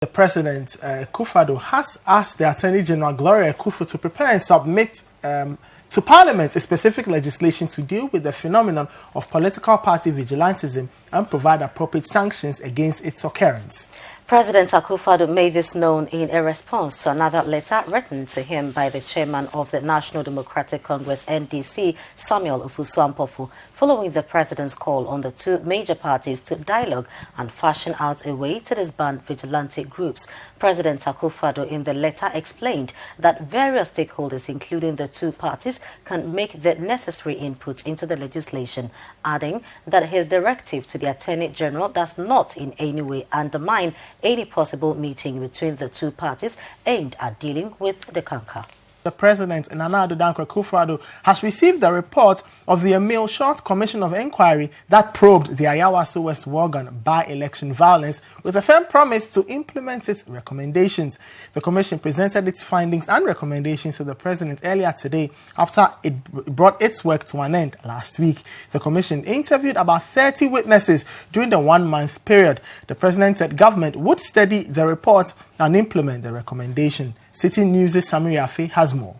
The President, Akufo-Addo, has asked the Attorney General, Gloria Akufo, to prepare and submit to Parliament a specific legislation to deal with the phenomenon of political party vigilantism and provide appropriate sanctions against its occurrence. President Akufo-Addo made this known in a response to another letter written to him by the chairman of the National Democratic Congress NDC, Samuel Ofosu-Ampofo, following the president's call on the two major parties to dialogue and fashion out a way to disband vigilante groups. President Akufo-Addo in the letter explained that various stakeholders, including the two parties, can make the necessary input into the legislation, adding that his directive to the Attorney General does not in any way undermine any possible meeting between the two parties aimed at dealing with the canker. The President, Nana Addo Dankwa Akufo-Addo, has received the report of the A.W.W Commission of Inquiry that probed the Ayawaso West Wogan by-election violence with a firm promise to implement its recommendations. The Commission presented its findings and recommendations to the President earlier today after it brought its work to an end last week. The Commission interviewed about 30 witnesses during the one-month period. The President said government would study the report and implement the recommendation. City News' Samiri Afe has more.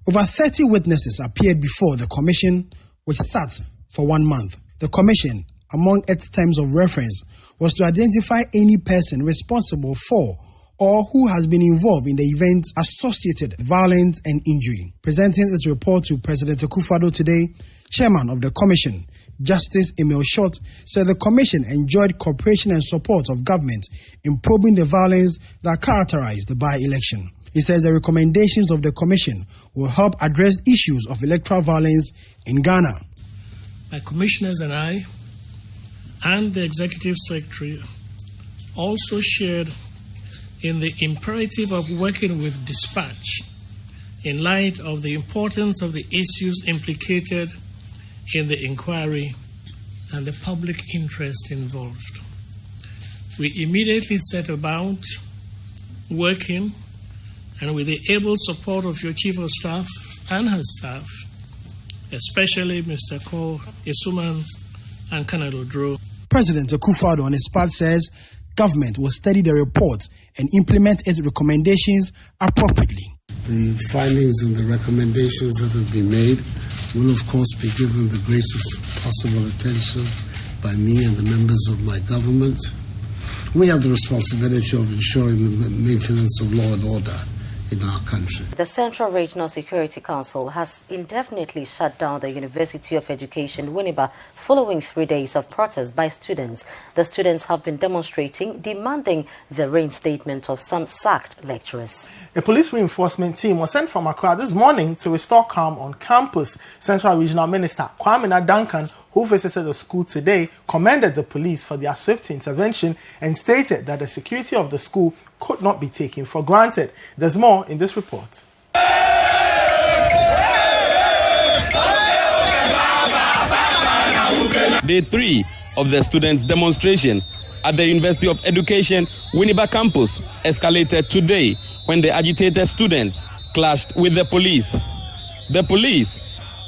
Over 30 witnesses appeared before the Commission, which sat for 1 month. The Commission, among its terms of reference, was to identify any person responsible for or who has been involved in the events associated with violence and injury. Presenting its report to President Akufo-Addo today, Chairman of the Commission, Justice Emil Short, said the Commission enjoyed cooperation and support of government in probing the violence that characterized the by-election. He says the recommendations of the Commission will help address issues of electoral violence in Ghana. My commissioners and I, and the Executive Secretary, also shared in the imperative of working with dispatch in light of the importance of the issues implicated in the inquiry and the public interest involved. We immediately set about working, and with the able support of your Chief of Staff and her staff, especially Mr. Ko Isuman and Canado Dro. President Akufo-Addo on his part says government will study the report and implement its recommendations appropriately. The findings and the recommendations that have been made will of course be given the greatest possible attention by me and the members of my government. We have the responsibility of ensuring the maintenance of law and order in our country. The Central Regional Security Council has indefinitely shut down the University of Education, Winneba, following 3 days of protest by students. The students have been demonstrating, demanding the reinstatement of some sacked lecturers. A police reinforcement team was sent from Accra this morning to restore calm on campus. Central Regional Minister Kwame Duncan, who visited the school today, commended the police for their swift intervention and stated that the security of the school could not be taken for granted. There's more in this report. Day 3 of the students' demonstration at the University of Education, Winneba campus, escalated today when the agitated students clashed with the police. The police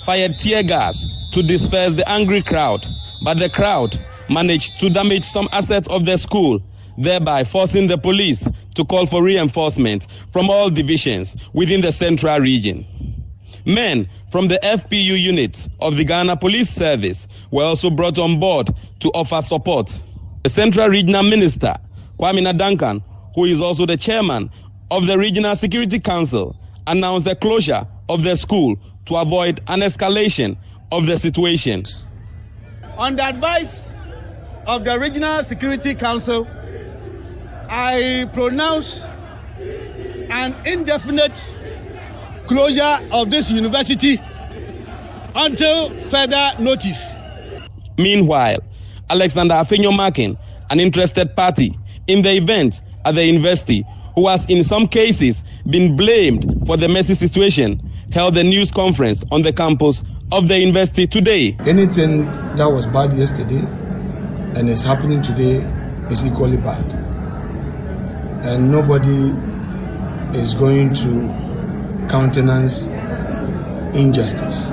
fired tear gas to disperse the angry crowd, but the crowd managed to damage some assets of the school, thereby forcing the police to call for reinforcement from all divisions within the central region. Men from the FPU unit of the Ghana Police Service were also brought on board to offer support. The Central Regional Minister, Kwame Duncan, who is also the chairman of the Regional Security Council, announced the closure of the school to avoid an escalation of the situation. On the advice of the Regional Security Council, I pronounce an indefinite closure of this university until further notice. Meanwhile, Alexander Afenyo-Makin, an interested party in the event at the university, who has in some cases been blamed for the messy situation, held a news conference on the campus of the university today. Anything that was bad yesterday and is happening today is equally bad. And nobody is going to countenance injustice.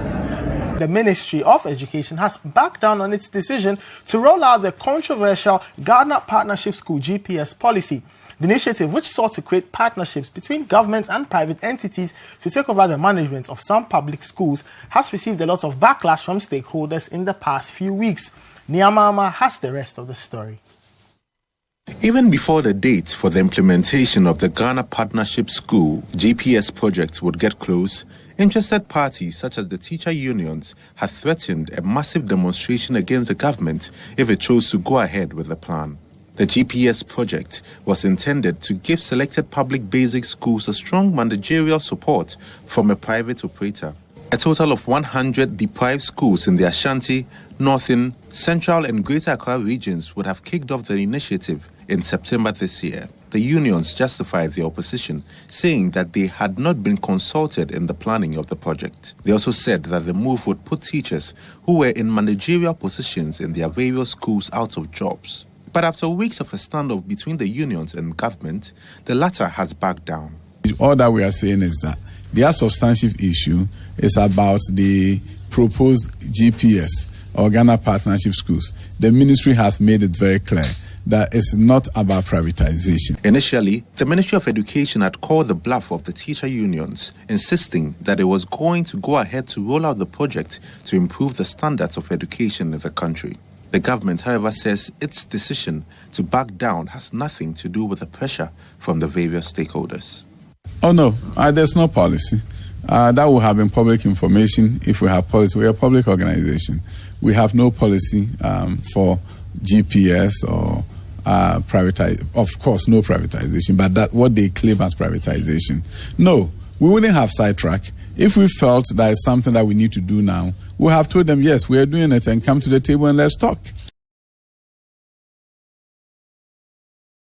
The Ministry of Education has backed down on its decision to roll out the controversial Ghana Partnership School GPS policy. The initiative, which sought to create partnerships between government and private entities to take over the management of some public schools, has received a lot of backlash from stakeholders in the past few weeks. Niamama has the rest of the story. Even before the date for the implementation of the Ghana Partnership School GPS project would get close, interested parties such as the teacher unions had threatened a massive demonstration against the government if it chose to go ahead with the plan. The GPS project was intended to give selected public basic schools a strong managerial support from a private operator. A total of 100 deprived schools in the Ashanti, Northern, Central and Greater Accra regions would have kicked off the initiative in September this year. The unions justified the opposition, saying that they had not been consulted in the planning of the project. They also said that the move would put teachers who were in managerial positions in their various schools out of jobs. But after weeks of a standoff between the unions and government, the latter has backed down. All that we are saying is that their substantive issue is about the proposed GPS, or Ghana Partnership Schools. The ministry has made it very clear that it's not about privatization. Initially, the Ministry of Education had called the bluff of the teacher unions, insisting that it was going to go ahead to roll out the project to improve the standards of education in the country. The government, however, says its decision to back down has nothing to do with the pressure from the various stakeholders. Oh no, there's no policy. That will have been public information if we have policy. We're a public organization. We have no policy for GPS or of course, no privatization, but that what they claim as privatization. No, we wouldn't have sidetracked. If we felt that is something that we need to do now, we have told them, yes, we are doing it and come to the table and let's talk.